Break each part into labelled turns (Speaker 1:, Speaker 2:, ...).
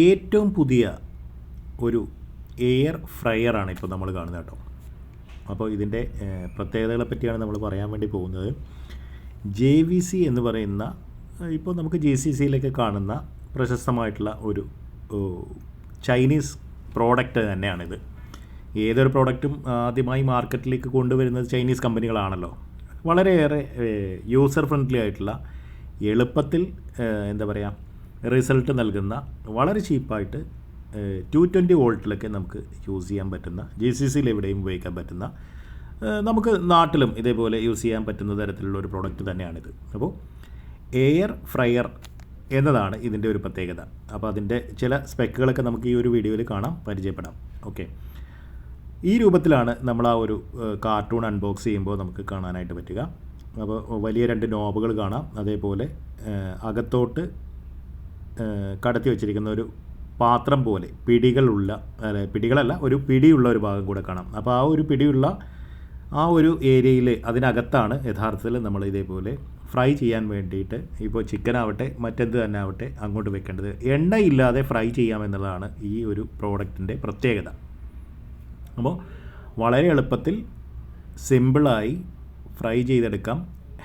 Speaker 1: ഏറ്റവും പുതിയ ഒരു എയർ ഫ്രയറാണ് ഇപ്പോൾ നമ്മൾ കാണുന്നത് കേട്ടോ. അപ്പോൾ ഇതിൻ്റെ പ്രത്യേകതകളെ പറ്റിയാണ് നമ്മൾ പറയാൻ വേണ്ടി പോകുന്നത്. JVC എന്ന് പറയുന്ന ഇപ്പോൾ നമുക്ക് GCCയിലൊക്കെ കാണുന്ന പ്രശസ്തമായിട്ടുള്ള ഒരു ചൈനീസ് പ്രോഡക്റ്റ് തന്നെയാണിത്. ഏതൊരു പ്രോഡക്റ്റും ആദ്യമായി മാർക്കറ്റിലേക്ക് കൊണ്ടുവരുന്നത് ചൈനീസ് കമ്പനികളാണല്ലോ. വളരെയേറെ യൂസർ ഫ്രണ്ട്ലി ആയിട്ടുള്ള, എളുപ്പത്തിൽ എന്താ പറയുക, റിസൾട്ട് നൽകുന്ന, വളരെ ചീപ്പായിട്ട് 220 വോൾട്ടിലൊക്കെ നമുക്ക് യൂസ് ചെയ്യാൻ പറ്റുന്ന, GCCയിൽ എവിടെയും ഉപയോഗിക്കാൻ പറ്റുന്ന, നമുക്ക് നാട്ടിലും ഇതേപോലെ യൂസ് ചെയ്യാൻ പറ്റുന്ന തരത്തിലുള്ള ഒരു പ്രോഡക്റ്റ് തന്നെയാണിത്. അപ്പോൾ എയർ ഫ്രയർ എന്നതാണ് ഇതിൻ്റെ ഒരു പ്രത്യേകത. അപ്പോൾ അതിൻ്റെ ചില സ്പെക്കുകളൊക്കെ നമുക്ക് ഈ ഒരു വീഡിയോയിൽ കാണാം, പരിചയപ്പെടാം. ഓക്കെ, ഈ രൂപത്തിലാണ് നമ്മൾ ആ ഒരു കാർട്ടൂൺ അൺബോക്സ് ചെയ്യുമ്പോൾ നമുക്ക് കാണാനായിട്ട് പറ്റുക. അപ്പോൾ വലിയ 2 നോബുകൾ കാണാം. അതേപോലെ അകത്തോട്ട് കടത്തി വെച്ചിരിക്കുന്ന ഒരു പാത്രം പോലെ പിടികളല്ല, ഒരു പിടിയുള്ള ഒരു ഭാഗം കൂടെ കാണാം. അപ്പോൾ ആ ഒരു പിടിയുള്ള ആ ഒരു ഏരിയയിൽ, അതിനകത്താണ് യഥാർത്ഥത്തിൽ നമ്മൾ ഇതേപോലെ ഫ്രൈ ചെയ്യാൻ വേണ്ടിയിട്ട്, ഇപ്പോൾ ചിക്കൻ ആവട്ടെ മറ്റെന്ത് തന്നെ ആവട്ടെ, അങ്ങോട്ട് വെക്കേണ്ടത്. എണ്ണയില്ലാതെ ഫ്രൈ ചെയ്യാമെന്നുള്ളതാണ് ഈ ഒരു പ്രോഡക്റ്റിൻ്റെ പ്രത്യേകത. അപ്പോൾ വളരെ എളുപ്പത്തിൽ സിമ്പിളായി ഫ്രൈ ചെയ്തെടുക്കാം,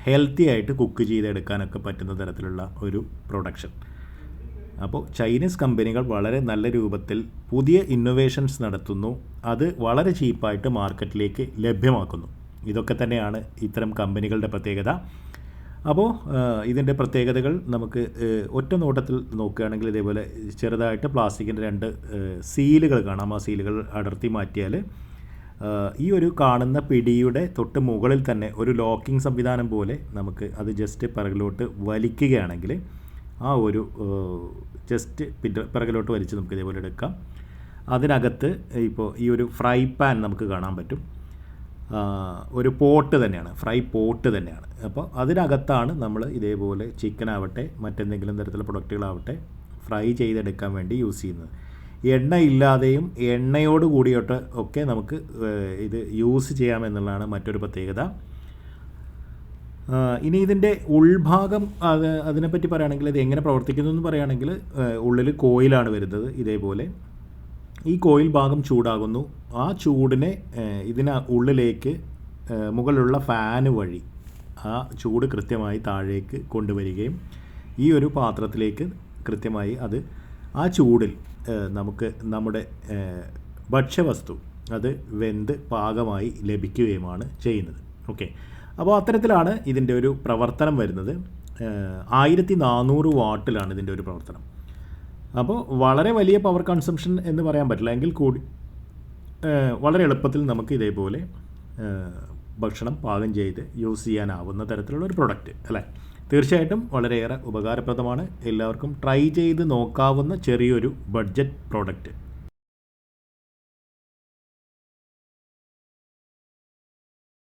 Speaker 1: ഹെൽത്തി ആയിട്ട് കുക്ക് ചെയ്തെടുക്കാനൊക്കെ പറ്റുന്ന തരത്തിലുള്ള ഒരു പ്രൊഡക്ഷൻ. അപ്പോൾ ചൈനീസ് കമ്പനികൾ വളരെ നല്ല രൂപത്തിൽ പുതിയ ഇന്നൊവേഷൻസ് നടത്തുന്നു, അത് വളരെ ചീപ്പായിട്ട് മാർക്കറ്റിലേക്ക് ലഭ്യമാക്കുന്നു. ഇതൊക്കെ തന്നെയാണ് ഇത്തരം കമ്പനികളുടെ പ്രത്യേകത. അപ്പോൾ ഇതിൻ്റെ പ്രത്യേകതകൾ നമുക്ക് ഒറ്റ നോട്ടത്തിൽ നോക്കുകയാണെങ്കിൽ ഇതേപോലെ ചെറുതായിട്ട് പ്ലാസ്റ്റിക്കിൻ്റെ 2 സീലുകൾ കാണാം. ആ സീലുകൾ അടർത്തി മാറ്റിയാൽ ഈ ഒരു കാണുന്ന പിടിയുടെ തൊട്ട് മുകളിൽ തന്നെ ഒരു ലോക്കിംഗ് സംവിധാനം പോലെ നമുക്ക് അത് ജസ്റ്റ് പിറകിലോട്ട് വലിക്കുകയാണെങ്കിൽ ആ ഒരു ജസ്റ്റ് പിറകിലോട്ട് വലിച്ച് നമുക്ക് ഇതേപോലെ എടുക്കാം. അതിനകത്ത് ഇപ്പോൾ ഈ ഒരു ഫ്രൈ പാൻ നമുക്ക് കാണാൻ പറ്റും. ഒരു പോട്ട് തന്നെയാണ്, ഫ്രൈ പോട്ട് തന്നെയാണ്. അപ്പോൾ അതിനകത്താണ് നമ്മൾ ഇതേപോലെ ചിക്കൻ ആവട്ടെ മറ്റെന്തെങ്കിലും തരത്തിലുള്ള പ്രൊഡക്റ്റുകളാവട്ടെ ഫ്രൈ ചെയ്തെടുക്കാൻ വേണ്ടി യൂസ് ചെയ്യുന്നത്. എണ്ണ ഇല്ലാതെയും എണ്ണയോട് കൂടിയിട്ട് ഒക്കെ നമുക്ക് ഇത് യൂസ് ചെയ്യാമെന്നുള്ളതാണ് മറ്റൊരു പ്രത്യേകത. ഇനി ഇതിൻ്റെ ഉൾഭാഗം അതിനെപ്പറ്റി പറയുകയാണെങ്കിൽ, ഇത് എങ്ങനെ പ്രവർത്തിക്കുന്നു എന്ന് പറയുകയാണെങ്കിൽ, ഉള്ളിൽ കോയിലാണ് വരുന്നത്. ഇതേപോലെ ഈ കോയിൽ ഭാഗം ചൂടാകുന്നു. ആ ചൂടിനെ ഉള്ളിലേക്ക് മുകളിലുള്ള ഫാന് വഴി ആ ചൂട് കൃത്യമായി താഴേക്ക് കൊണ്ടുവരികയും ഈ ഒരു പാത്രത്തിലേക്ക് കൃത്യമായി അത് ആ ചൂടിൽ നമുക്ക് നമ്മുടെ ഭക്ഷ്യവസ്തു അത് വെന്ത് പാകമായി ലഭിക്കുകയുമാണ് ചെയ്യുന്നത്. ഓക്കെ, അപ്പോൾ അത്തരത്തിലാണ് ഇതിൻ്റെ ഒരു പ്രവർത്തനം വരുന്നത്. 1400 വാട്ടിലാണ് ഇതിൻ്റെ ഒരു പ്രവർത്തനം. അപ്പോൾ വളരെ വലിയ പവർ കൺസംഷൻ എന്ന് പറയാൻ പറ്റില്ല, എങ്കിൽ കൂടി വളരെ എളുപ്പത്തിൽ നമുക്ക് ഇതേപോലെ ഭക്ഷണം പാകം ചെയ്ത് യൂസ് ചെയ്യാനാവുന്ന തരത്തിലുള്ള ഒരു പ്രൊഡക്റ്റ് അല്ലേ. തീർച്ചയായിട്ടും വളരെയേറെ ഉപകാരപ്രദമാണ്. എല്ലാവർക്കും ട്രൈ ചെയ്ത് നോക്കാവുന്ന ചെറിയൊരു ബഡ്ജറ്റ് പ്രോഡക്റ്റ്.